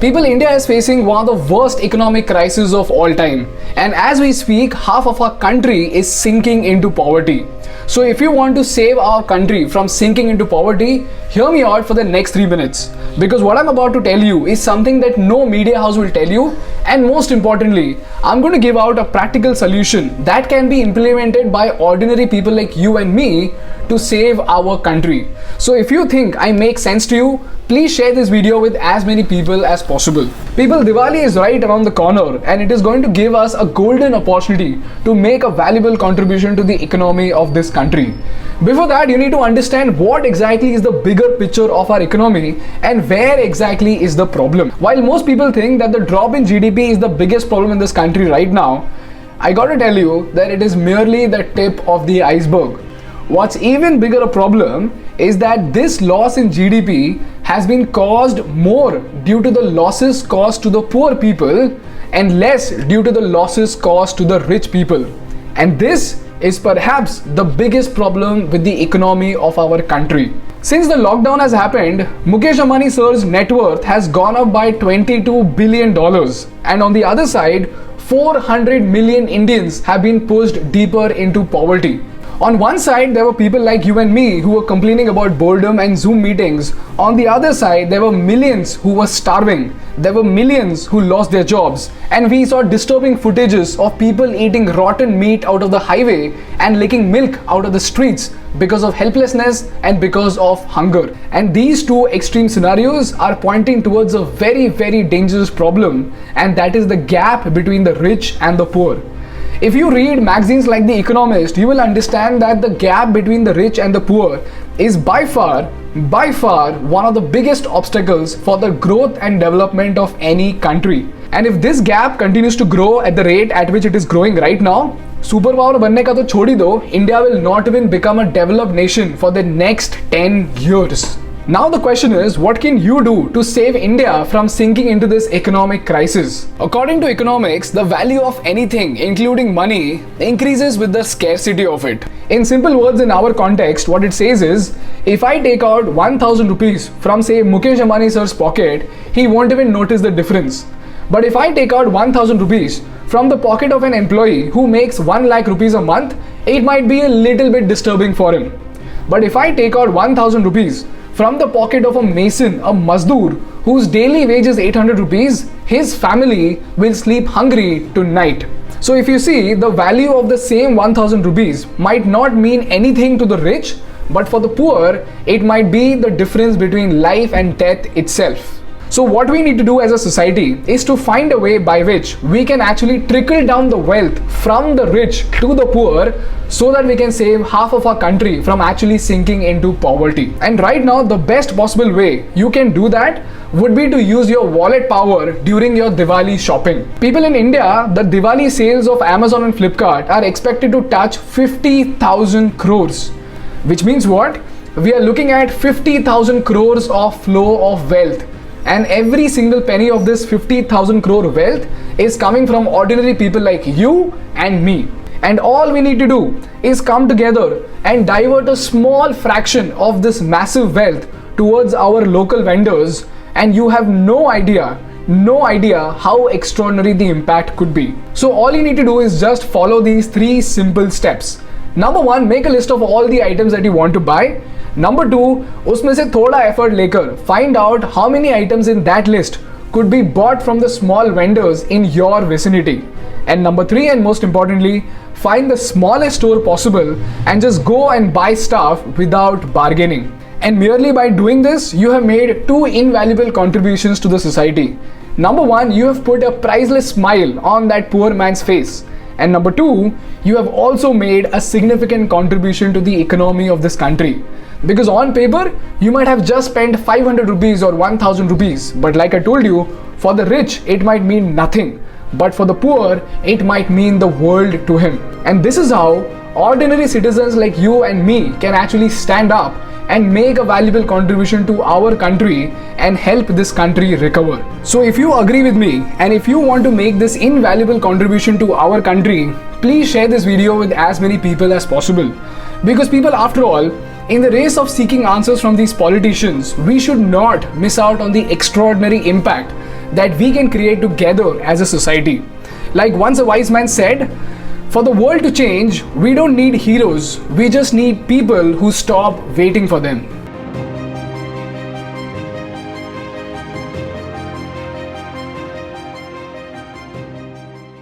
People, India is facing one of the worst economic crises of all time. And as we speak, half of our country is sinking into poverty. So if you want to save our country from sinking into poverty, hear me out for the next 3 minutes. Because what I'm about to tell you is something that no media house will tell you. And most importantly, I'm going to give out a practical solution that can be implemented by ordinary people like you and me to save our country. So if you think I make sense to you, please share this video with as many people as possible. People, Diwali is right around the corner and it is going to give us a golden opportunity to make a valuable contribution to the economy of this country. Before that, you need to understand what exactly is the bigger picture of our economy and where exactly is the problem. While most people think that the drop in GDP is the biggest problem in this country right now, I gotta tell you that it is merely the tip of the iceberg. What's even bigger a problem is that this loss in GDP has been caused more due to the losses caused to the poor people and less due to the losses caused to the rich people. And this is perhaps the biggest problem with the economy of our country. Since the lockdown has happened, Mukesh Ambani sir's net worth has gone up by $22 billion. And on the other side, 400 million Indians have been pushed deeper into poverty. On one side, there were people like you and me who were complaining about boredom and Zoom meetings. On the other side, there were millions who were starving. There were millions who lost their jobs. And we saw disturbing footages of people eating rotten meat out of the highway and licking milk out of the streets because of helplessness and because of hunger. And these two extreme scenarios are pointing towards a very, very dangerous problem, and that is the gap between the rich and the poor. If you read magazines like The Economist, you will understand that the gap between the rich and the poor is by far one of the biggest obstacles for the growth and development of any country. And if this gap continues to grow at the rate at which it is growing right now, superpower बनने का तो छोड़ ही दो, India will not even become a developed nation for the next 10 years. Now the question is, what can you do to save India from sinking into this economic crisis? According to economics, the value of anything, including money, increases with the scarcity of it. In simple words, in our context, what it says is, if I take out 1000 rupees from say Mukesh Ambani sir's pocket, he won't even notice the difference. But if I take out 1000 rupees from the pocket of an employee who makes 1 lakh rupees a month, it might be a little bit disturbing for him. But if I take out 1000 rupees from the pocket of a mason, a mazdoor, whose daily wage is 800 rupees, his family will sleep hungry tonight. So if you see, the value of the same 1000 rupees might not mean anything to the rich, but for the poor, it might be the difference between life and death itself. So what we need to do as a society is to find a way by which we can actually trickle down the wealth from the rich to the poor so that we can save half of our country from actually sinking into poverty. And right now, the best possible way you can do that would be to use your wallet power during your Diwali shopping. People in India, the Diwali sales of Amazon and Flipkart are expected to touch 50,000 crores. Which means what? We are looking at 50,000 crores of flow of wealth. And every single penny of this 50,000 crore wealth is coming from ordinary people like you and me. And all we need to do is come together and divert a small fraction of this massive wealth towards our local vendors, and you have no idea how extraordinary the impact could be. So all you need to do is just follow these 3 simple steps. Number 1, make a list of all the items that you want to buy. Number 2, उसमें से थोड़ा effort लेकर find out how many items in that list could be bought from the small vendors in your vicinity. And number 3, and most importantly, find the smallest store possible and just go and buy stuff without bargaining. And merely by doing this, you have made 2 invaluable contributions to the society. Number 1, you have put a priceless smile on that poor man's face. And number 2, you have also made a significant contribution to the economy of this country. Because on paper, you might have just spent 500 rupees or 1000 rupees. But like I told you, for the rich, it might mean nothing. But for the poor, it might mean the world to him. And this is how ordinary citizens like you and me can actually stand up and make a valuable contribution to our country and help this country recover. So if you agree with me and if you want to make this invaluable contribution to our country, please share this video with as many people as possible. Because people, after all, in the race of seeking answers from these politicians, we should not miss out on the extraordinary impact that we can create together as a society. Like once a wise man said, for the world to change, we don't need heroes, we just need people who stop waiting for them.